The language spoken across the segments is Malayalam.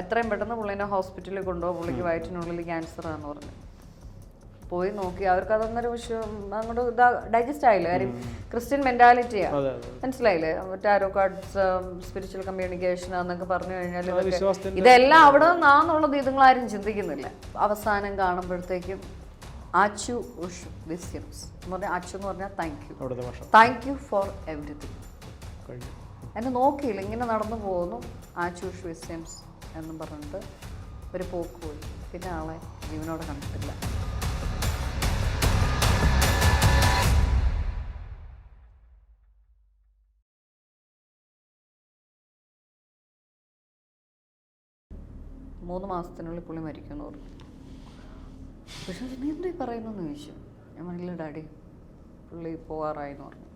എത്രയും പെട്ടെന്ന് പുള്ളിനെ ഹോസ്പിറ്റലിൽ കൊണ്ടുപോകും, പുള്ളിക്ക് വയറ്റിനുള്ളിൽ ക്യാൻസറാന്ന് പറഞ്ഞു. പോയി നോക്കി, അവർക്ക് അതൊന്നൊരു വിഷയം അങ്ങോട്ട് ഡൈജസ്റ്റ് ആയില്ല. കാര്യം ക്രിസ്ത്യൻ മെന്റാലിറ്റിയാണ്, മനസ്സിലായില്ലേ? ടാരോ കാർഡ്സ്, സ്പിരിച്വൽ കമ്മ്യൂണിക്കേഷൻ എന്നൊക്കെ പറഞ്ഞു കഴിഞ്ഞാൽ ഇതെല്ലാം അവിടെ നിന്നാന്നുള്ളത് ഇതുങ്ങളാരും ചിന്തിക്കുന്നില്ല. അവസാനം കാണുമ്പോഴത്തേക്കും ആച്ചു ഉഷ് വിസ്യംസ് എന്ന് പറഞ്ഞാൽ, ആച്ചു എന്ന് പറഞ്ഞാൽ താങ്ക് യു ഫോർ എവറിത്തിങ്. എന്നെ നോക്കിയില്ല, ഇങ്ങനെ നടന്നു പോകുന്നു, ആച്ചു ഉഷ് വിസ്യംസ് എന്നും പറഞ്ഞിട്ട് ഒരു പോക്ക് പോയി. പിന്നെ ആളെ ജീവനോടെ കണ്ടിട്ടില്ല. മൂന്ന് മാസത്തിനുള്ളിൽ പുള്ളി മരിക്കുമെന്ന് പറഞ്ഞു. പക്ഷെ നീ എന്താ പറയുന്നതെന്ന് ചോദിച്ചു. ഞാൻ പറഞ്ഞില്ല ഡാഡി, പുള്ളി പോകാറായെന്ന് പറഞ്ഞു.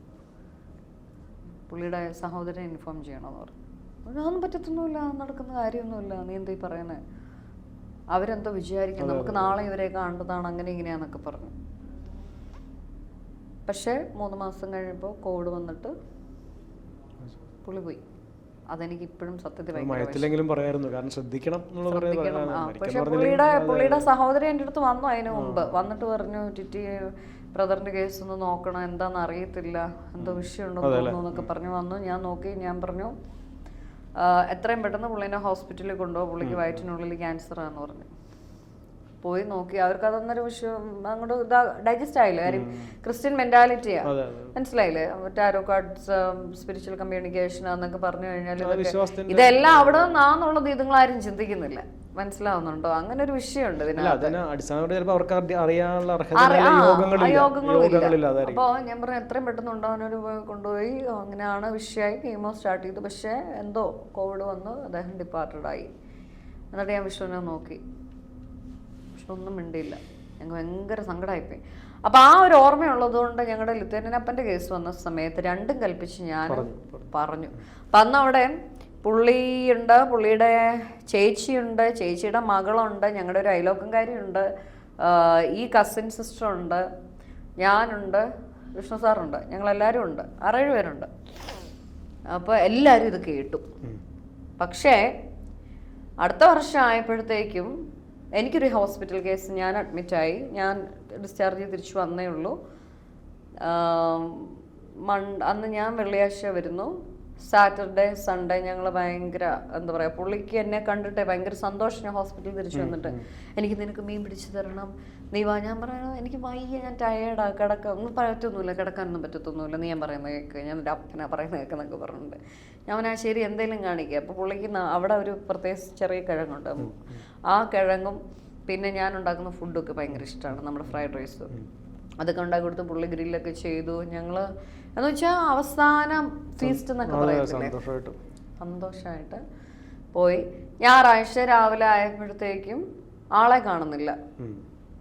പുള്ളിയുടെ സഹോദരനെ ഇൻഫോം ചെയ്യണമെന്ന് പറഞ്ഞു. അതൊന്നും പറ്റത്തൊന്നുമില്ല, നടക്കുന്ന കാര്യമൊന്നുമില്ല, നീ എന്താ പറയുന്നത്, അവരെന്തോ വിചാരിക്കും, നമുക്ക് നാളെ ഇവരെ കാണേണ്ടതാണ്, അങ്ങനെ ഇങ്ങനെയാന്നൊക്കെ പറഞ്ഞു. പക്ഷേ 3 മാസം കഴിഞ്ഞപ്പോൾ കോവിഡ് വന്നിട്ട് പുള്ളി പോയി. അതെനിക്ക് ഇപ്പോഴും സത്യത്തിൽ പക്ഷെ പുള്ളിയുടെ സഹോദരി എൻ്റെ അടുത്ത് വന്നു അതിന് മുമ്പ്. വന്നിട്ട് പറഞ്ഞു, ടിറ്റി ബ്രദറിന്റെ കേസ് ഒന്ന് നോക്കണം, എന്താന്ന് അറിയത്തില്ല, എന്തോ വിഷയമുണ്ടോ എന്നൊക്കെ പറഞ്ഞു വന്നു. ഞാൻ നോക്കി, ഞാൻ പറഞ്ഞു എത്രയും പെട്ടെന്ന് പുള്ളിനെ ഹോസ്പിറ്റലിൽ കൊണ്ടുപോകും, പുള്ളിക്ക് വയറ്റിനുള്ളിൽ ക്യാൻസറാന്ന് പറഞ്ഞു. പോയി നോക്കി, അവർക്ക് അതൊന്നൊരു വിഷയം അങ്ങോട്ട് ഡൈജസ്റ്റ് ആയില്ല. കാര്യം ക്രിസ്ത്യൻ മെന്റാലിറ്റിയാണ്, മനസ്സിലായില്ലേ? ടാരോ കാർഡ്സ്, സ്പിരിച്വൽ കമ്മ്യൂണിക്കേഷൻ എന്നൊക്കെ പറഞ്ഞു കഴിഞ്ഞാൽ ഇതെല്ലാം അവിടെ നിന്നാന്നുള്ളത് ഇതുങ്ങളാരും ചിന്തിക്കുന്നില്ല. മനസ്സിലാവുന്നുണ്ടോ? അങ്ങനെ ഒരു വിഷയമുണ്ട് അപ്പൊ ഞാൻ പറഞ്ഞു എത്രയും പെട്ടെന്ന് ഉണ്ടാവാനൊരു കൊണ്ടുപോയി. അങ്ങനെയാണ് വിഷയമായി, കീമോ സ്റ്റാർട്ട് ചെയ്തു. പക്ഷെ എന്തോ കോവിഡ് വന്ന് അദ്ദേഹം ഡിപ്പാർട്ടഡ് ആയി. എന്നിട്ട് ഞാൻ വിഷ്ണുവിനെ നോക്കി, ഒന്നും മിണ്ടിയില്ല. ഞങ്ങൾ ഭയങ്കര സങ്കടമായിപ്പോയി. അപ്പം ആ ഒരു ഓർമ്മയുള്ളത് കൊണ്ട് ഞങ്ങളുടെ ലിത്വാനിയപ്പൻ്റെ കേസ് വന്ന സമയത്ത് രണ്ടും കൽപ്പിച്ച് ഞാൻ പറഞ്ഞു. അപ്പം അന്ന് അവിടെ പുള്ളിയുണ്ട്, പുള്ളിയുടെ ചേച്ചിയുണ്ട്, ചേച്ചിയുടെ മകളുണ്ട്, ഞങ്ങളുടെ ഒരു അയലോക്കംകാരിയുണ്ട്, ഈ കസിൻ സിസ്റ്ററുണ്ട്, ഞാനുണ്ട്, വിഷ്ണു സാറുണ്ട്, ഞങ്ങളെല്ലാവരും ഉണ്ട്, 6-7 പേരുണ്ട്. അപ്പോൾ എല്ലാവരും ഇത് കേട്ടു. പക്ഷേ അടുത്ത വർഷം ആയപ്പോഴത്തേക്കും എനിക്കൊരു ഹോസ്പിറ്റൽ കേസ്, ഞാൻ അഡ്മിറ്റായി, ഞാൻ ഡിസ്ചാർജ് ചെയ്ത് തിരിച്ചു വന്നേ ഉള്ളൂ. അന്ന് ഞാൻ വെള്ളിയാഴ്ച വരുന്നു, സാറ്റർഡേ സൺഡേ ഞങ്ങൾ ഭയങ്കര എന്താ പറയുക, പുള്ളിക്ക് എന്നെ കണ്ടിട്ട് ഭയങ്കര സന്തോഷം. ഞാൻ ഹോസ്പിറ്റലിൽ തിരിച്ചു വന്നിട്ട് എനിക്ക് നിനക്ക് മീൻ പിടിച്ച് തരണം, നീ വാ. ഞാൻ പറയണോ എനിക്ക് വയ്യ, ഞാൻ ടയേർഡാ, ഒന്നും പറ്റത്തൊന്നുമില്ല, കിടക്കാനൊന്നും പറ്റത്തൊന്നുമില്ല, നീ ഞാൻ പറയുന്നത് കേൾക്ക്, ഞാൻ എൻ്റെ അപ്പനാ പറയുന്നത് കേൾക്കുന്നൊക്കെ പറഞ്ഞിട്ടുണ്ട്. ഞാൻ ശരി എന്തെങ്കിലും കാണിക്കുക. അപ്പോൾ പുള്ളിക്ക് അവിടെ ഒരു പ്രത്യേക ചെറിയ കിഴങ്ങുണ്ട്, ആ കിഴങ്ങും പിന്നെ ഞാൻ ഉണ്ടാക്കുന്ന ഫുഡൊക്കെ ഭയങ്കര ഇഷ്ടമാണ്, നമ്മുടെ ഫ്രൈഡ് റൈസ്, അതൊക്കെ ഉണ്ടാക്കി കൊടുത്ത് പുള്ളി ഗ്രില്ലൊക്കെ ചെയ്തു. ഞങ്ങൾ എന്ന് വെച്ചാൽ അവസാനം ഫീസ്റ്റ് എന്നൊക്കെ പറയത്തില്ലേ, സന്തോഷമായിട്ട് പോയി. ഞായറാഴ്ച രാവിലെ ആയപ്പോഴത്തേക്കും ആളെ കാണുന്നില്ല.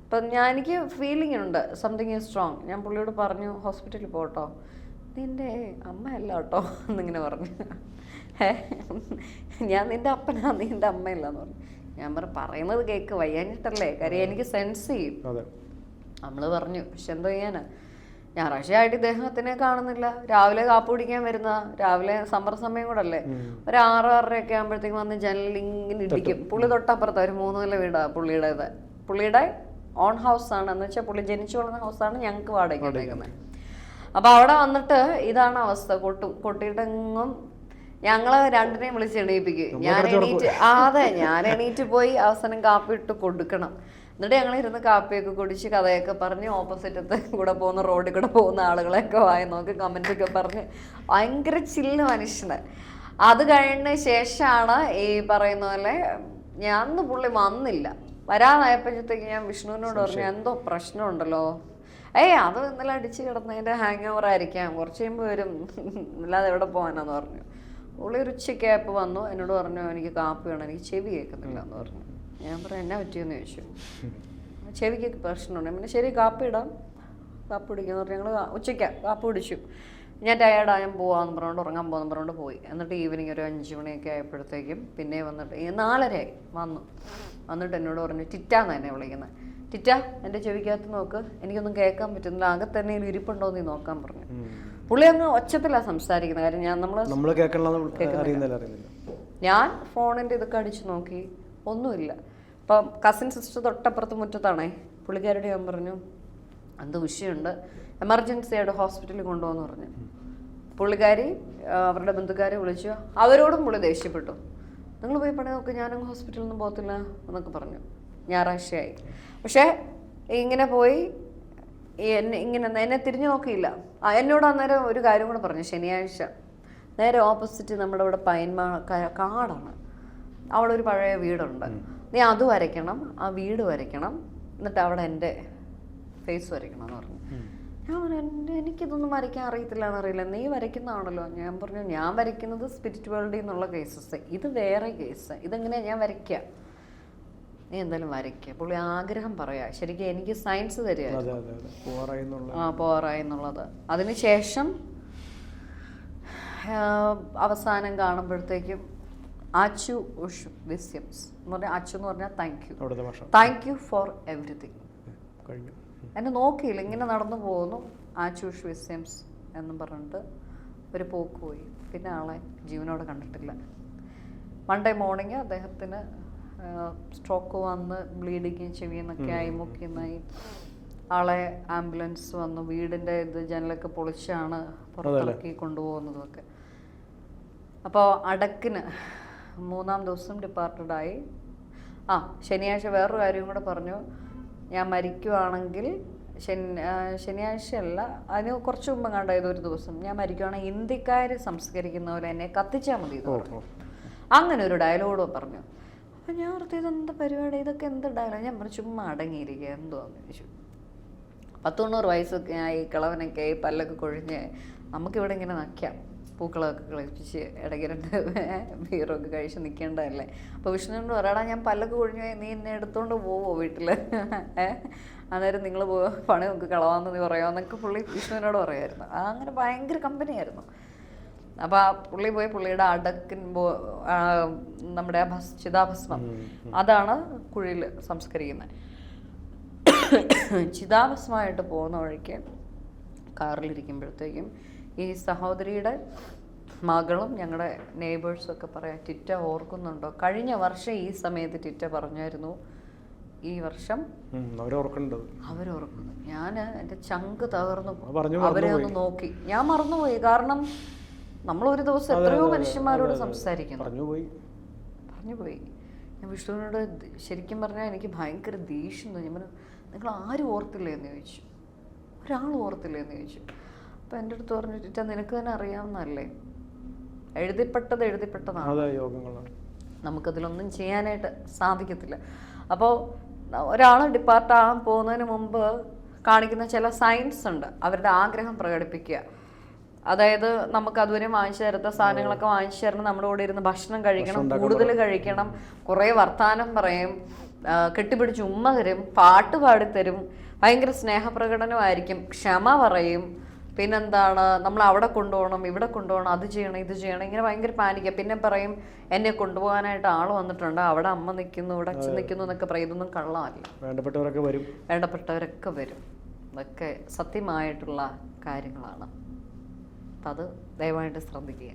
അപ്പം എനിക്ക് ഫീലിംഗ് ഉണ്ട് സംതിങ് ഈസ് സ്ട്രോങ്. ഞാൻ പുള്ളിയോട് പറഞ്ഞു ഹോസ്പിറ്റലിൽ പോട്ടോ, നിൻ്റെ അമ്മയല്ല കേട്ടോ എന്നിങ്ങനെ പറഞ്ഞു. ഞാൻ നിൻ്റെ അപ്പനാ, നീ എൻ്റെ അമ്മയല്ലാന്ന് പറഞ്ഞു. ഞാൻ പറയുന്നത് കേക്ക്, വയ്യാഞ്ഞിട്ടല്ലേ, കാര്യം എനിക്ക് സെൻസ് ചെയ്യും. നമ്മൾ പറഞ്ഞു, പക്ഷെ എന്തോ ചെയ്യാനാ, ഞായറാഴ്ചയായിട്ട് ഇദ്ദേഹത്തിനെ കാണുന്നില്ല. രാവിലെ കാപ്പ് കുടിക്കാൻ വരുന്ന, രാവിലെ സമ്മർ സമയം കൂടെ അല്ലേ, ഒരു 6-6:30 ആകുമ്പോഴത്തേക്കും വന്ന് ജനലിൽ ഇങ്ങനെ ഇടിക്കും. പുള്ളി തൊട്ടപ്പുറത്ത് ഒരു 3 നില വീടാ പുള്ളിയുടേത്. പുള്ളിയുടെ ഓൺ ഹൗസ് ആണ്, എന്ന് വെച്ചാൽ പുള്ളി ജനിച്ചു വളർന്ന ഹൗസാണ്, ഞങ്ങൾക്ക് വാടകയ്ക്ക് ഉണ്ടാക്കുന്നത്. അപ്പൊ അവിടെ വന്നിട്ട് ഇതാണ് അവസ്ഥ, കൊട്ടിയിട്ടെങ്ങും ഞങ്ങളെ രണ്ടിനെയും വിളിച്ച് എണീപ്പിക്കും. ഞാൻ എണീറ്റ് പോയി അവസാനം കാപ്പി ഇട്ട് കൊടുക്കണം. എന്നിട്ട് ഞങ്ങൾ ഇരുന്ന് കാപ്പിയൊക്കെ കുടിച്ച് കഥയൊക്കെ പറഞ്ഞ് ഓപ്പോസിറ്റത്തെ കൂടെ പോകുന്ന റോഡിൽ കൂടെ പോകുന്ന ആളുകളെയൊക്കെ വായി നോക്കി കമൻറ്റൊക്കെ പറഞ്ഞ് ഭയങ്കര ചില്ല് മനുഷ്യന്. അത് കഴിഞ്ഞ ശേഷമാണ് ഈ പറയുന്ന പോലെ ഞാൻ പുള്ളി വന്നില്ല. വരാതായപ്പോഴത്തേക്ക് ഞാൻ വിഷ്ണുവിനോട് പറഞ്ഞു എന്തോ പ്രശ്നമുണ്ടല്ലോ. അത് ഇന്നലെ അടിച്ച് കിടന്നതിൻ്റെ ഹാങ് ഓവർ ആയിരിക്കാം, കുറച്ച് കഴിയുമ്പോൾ വരും, അല്ലാതെ എവിടെ പോകാനാന്ന് പറഞ്ഞു. പുള്ളി ഒരു ഉച്ചയ്ക്കായപ്പോൾ വന്നു, എന്നോട് പറഞ്ഞു എനിക്ക് കാപ്പി വേണം, എനിക്ക് ചെവി കേൾക്കുന്നില്ല എന്ന് പറഞ്ഞു. ഞാൻ പറഞ്ഞു എന്നാ പറ്റിയെന്ന് ചോദിച്ചു. ചെവിക്ക് പ്രശ്നമുണ്ട്. പിന്നെ ശരി കാപ്പി ഇടാം, കാപ്പി കുടിക്കാന്ന് പറഞ്ഞു. ഞങ്ങൾ ഉച്ചയ്ക്ക് കാപ്പി കുടിച്ചു. ഞാൻ ടയേർഡാ, ഞാൻ പോവാന്ന് പറഞ്ഞുകൊണ്ട് ഉറങ്ങാൻ പോകുന്ന പറഞ്ഞുകൊണ്ട് പോയി. എന്നിട്ട് ഈവനിങ് ഒരു 5 മണിയൊക്കെ ആയപ്പോഴത്തേക്കും പിന്നെ വന്നിട്ട് 4:30 വന്നു. വന്നിട്ട് എന്നോട് പറഞ്ഞു, ടിറ്റാന്ന് എന്നെ വിളിക്കുന്നത്. ടിറ്റ എൻ്റെ ചെവിക്കകത്ത് നോക്ക്, എനിക്കൊന്നും കേൾക്കാൻ പറ്റുന്നില്ല, അകത്ത് തന്നെ ഇരിപ്പുണ്ടോ എന്ന് നോക്കാൻ പറഞ്ഞു. പുള്ളി അങ്ങ് ഒച്ചത്തിലാണ് സംസാരിക്കുന്നത്. കാര്യം നമ്മൾ ഞാൻ ഫോണിൻ്റെ ഇതൊക്കെ അടിച്ചു നോക്കി, ഒന്നുമില്ല. അപ്പം കസിൻ സിസ്റ്റർ തൊട്ടപ്പുറത്ത് മുറ്റത്താണേ, പുള്ളിക്കാരുടെ ഞാൻ പറഞ്ഞു എന്ത് വിഷയമുണ്ട്, എമർജൻസി ആയിട്ട് ഹോസ്പിറ്റലിൽ കൊണ്ടുപോകുമെന്ന് പറഞ്ഞു. പുള്ളിക്കാരി അവരുടെ ബന്ധുക്കാരെ വിളിച്ചു, അവരോടും പുള്ളി ദേഷ്യപ്പെട്ടു. നിങ്ങൾ പോയി പണി നോക്ക്, ഞാനങ്ങ് ഹോസ്പിറ്റലിൽ നിന്നും പോകത്തില്ല എന്നൊക്കെ പറഞ്ഞു. ഞായറാഴ്ചയായി. പക്ഷേ ഇങ്ങനെ പോയി എന്നെ തിരിഞ്ഞു നോക്കിയില്ല. എന്നോട് അന്നേരം ഒരു കാര്യം കൂടെ പറഞ്ഞു. ശനിയാഴ്ച നേരെ ഓപ്പോസിറ്റ് നമ്മുടെ ഇവിടെ പൈൻമാ കാടാണ്, അവിടെ ഒരു പഴയ വീടുണ്ട്, നീ അത് വരയ്ക്കണം, ആ വീട് വരയ്ക്കണം, എന്നിട്ട് അവിടെ എൻ്റെ ഫേസ് വരയ്ക്കണം എന്ന് പറഞ്ഞു. ഞാൻ പറഞ്ഞു എനിക്കിതൊന്നും വരയ്ക്കാൻ അറിയില്ല, നീ വരയ്ക്കുന്നതാണല്ലോ. ഞാൻ പറഞ്ഞു ഞാൻ വരയ്ക്കുന്നത് സ്പിരിച്വാലിറ്റി എന്നുള്ള കേസസ്, ഇത് വേറെ കേസ്, ഇതെങ്ങനെയാണ് ഞാൻ വരയ്ക്കുക, നീ എന്തായാലും വരയ്ക്കുക. പുള്ളി ആഗ്രഹം പറയാ. ശരിക്കും എനിക്ക് സയൻസ് തരിക പോറായി എന്നുള്ളത്. അതിനുശേഷം അവസാനം കാണുമ്പോഴത്തേക്കും ആച്ചു ഉഷ് വിസ്യംസ് എന്ന് പറഞ്ഞാൽ, അച്ചു എന്ന് പറഞ്ഞാൽ താങ്ക് യു ഫോർ എവറിത്തിങ്. എന്നെ നോക്കിയില്ല, ഇങ്ങനെ നടന്നു പോകുന്നു. ആച്ചൂഷ് വിസ്യംസ് എന്നും പറഞ്ഞിട്ട് ഒരു പോക്ക് പോയി. പിന്നെ ആളെ ജീവനോടെ കണ്ടിട്ടില്ല. മൺഡേ മോർണിംഗ് അദ്ദേഹത്തിന് സ്ട്രോക്ക് വന്ന് ബ്ലീഡിങ് ചെവിയെന്നൊക്കെ ആയി, മുക്കിന്നായി. ആളെ ആംബുലൻസ് വന്നു, വീടിൻ്റെ ജനലൊക്കെ പൊളിച്ചാണ് പുറത്തിറക്കി കൊണ്ടുപോകുന്നതൊക്കെ. അപ്പോൾ അടക്കിന് 3-ാം ദിവസം ഡിപ്പാർട്ടഡായി. ശനിയാഴ്ച വേറൊരു കാര്യം കൂടെ പറഞ്ഞു, ഞാൻ മരിക്കുവാണെങ്കിൽ ശനിയാഴ്ചയല്ല, അതിന് കുറച്ച് മുമ്പ് കണ്ട ഏതൊരു ദിവസം ഞാൻ മരിക്കുവാണെങ്കിൽ ഇന്ത്യക്കാർ സംസ്കരിക്കുന്ന പോലെ എന്നെ കത്തിച്ചാൽ മതി എന്ന് പറഞ്ഞു. അങ്ങനെ ഒരു ഡയലോഗ് പറഞ്ഞു. അപ്പം ഞാൻ ഓർത്ത് ഇതെന്താ പരിപാടി, ഇതൊക്കെ എന്ത് ഡയലോഗ്? ഞാൻ പറഞ്ഞു ചുമ്മാ അടങ്ങിയിരിക്കുക, എന്തുവാന്ന് ചോദിച്ചു. 90 വയസ്സൊക്കെ ആയി, കിളവനൊക്കെ ആയി, പല്ലൊക്കെ കൊഴിഞ്ഞ് നമുക്കിവിടെ ഇങ്ങനെ നക്കാം, പൂക്കളൊക്കെ കളിപ്പിച്ച് ഇടയ്ക്ക് 2 ബീറൊക്കെ കഴിച്ച് നിൽക്കേണ്ടതല്ലേ. അപ്പോൾ വിഷ്ണുവിനോട് പറയാടാ, ഞാൻ പല്ലൊക്കെ കൊഴിഞ്ഞു പോയി, നീ എന്നെ എടുത്തോണ്ട് പോവോ വീട്ടിൽ? അന്നേരം നിങ്ങൾ പണി നമുക്ക് കളവാന്ന് നീ പറയാമെന്നൊക്കെ പുള്ളി വിഷ്ണുവിനോട് പറയുമായിരുന്നു. അങ്ങനെ ഭയങ്കര കമ്പനിയായിരുന്നു. അപ്പോൾ ആ പുള്ളി പോയി പുള്ളിയുടെ നമ്മുടെ ആ ചിതാഭസ്മം അതാണ് കുഴിയിൽ സംസ്കരിക്കുന്നത്. ചിതാഭസ്മമായിട്ട് പോകുന്ന വഴിക്ക് കാറിലിരിക്കുമ്പോഴത്തേക്കും ഈ സഹോദരിയുടെ മകളും ഞങ്ങളുടെ നെയ്ബേഴ്സും ഒക്കെ പറയാം, ടിറ്റ ഓർക്കുന്നുണ്ടോ, കഴിഞ്ഞ വർഷം ഈ സമയത്ത് ടിറ്റ പറഞ്ഞായിരുന്നു, ഈ വർഷം അവരോർക്കുന്നു. ഞാൻ എൻ്റെ ചങ്ക് തകർന്നു, അവരെ ഒന്ന് നോക്കി. ഞാൻ മറന്നുപോയി, കാരണം നമ്മൾ ഒരു ദിവസം എത്രയോ മനുഷ്യന്മാരോട് സംസാരിക്കുന്നു. പറഞ്ഞുപോയി. ഞാൻ വിഷ്ണുവിനോട് ശരിക്കും പറഞ്ഞാൽ എനിക്ക് ഭയങ്കര ദേഷ്യം തോന്നി. ഞാൻ നിങ്ങൾ ആരും ഓർത്തില്ലേ എന്ന് ചോദിച്ചു, ഒരാൾ ഓർത്തില്ലേ എന്ന് ചോദിച്ചു. അപ്പം എൻ്റെ അടുത്ത് പറഞ്ഞിട്ട് നിനക്ക് തന്നെ അറിയാവുന്നതല്ലേ, എഴുതിപ്പെട്ടതാണ്, നമുക്കതിലൊന്നും ചെയ്യാനായിട്ട് സാധിക്കത്തില്ല. അപ്പോൾ ഒരാൾ ഡിപ്പാർട്ടാകാൻ പോകുന്നതിന് മുമ്പ് കാണിക്കുന്ന ചില സയൻസ് ഉണ്ട്, അവരുടെ ആഗ്രഹം പ്രകടിപ്പിക്കുക. അതായത് നമുക്ക് അതുവരെ വാങ്ങിച്ചു തരുന്ന സാധനങ്ങളൊക്കെ വാങ്ങിച്ചു തരണം, നമ്മുടെ കൂടെ ഇരുന്ന് ഭക്ഷണം കഴിക്കണം, കൂടുതൽ കഴിക്കണം, കുറേ വർത്താനം പറയും, കെട്ടിപ്പിടിച്ച് ഉമ്മ തരും, പാട്ട് പാടിത്തരും, ഭയങ്കര സ്നേഹപ്രകടനമായിരിക്കും, ക്ഷമ പറയും, പിന്നെന്താണ് നമ്മൾ അവിടെ കൊണ്ടുപോകണം, ഇവിടെ കൊണ്ടുപോകണം, അത് ചെയ്യണം, ഇത് ചെയ്യണം, ഇങ്ങനെ ഭയങ്കര പാനിക്കുക. പിന്നെ പറയും എന്നെ കൊണ്ടുപോകാനായിട്ട് ആൾ വന്നിട്ടുണ്ട്, അവിടെ അമ്മ നിൽക്കുന്നു, ഇവിടെ അച്ഛൻ നിൽക്കുന്നു എന്നൊക്കെ പറയും. ഇതൊന്നും കള്ളമല്ല, വേണ്ടപ്പെട്ടവരൊക്കെ വരും. ഇതൊക്കെ സത്യമായിട്ടുള്ള കാര്യങ്ങളാണ്. അപ്പം അത് ദയവായിട്ട് ശ്രദ്ധിക്കുക.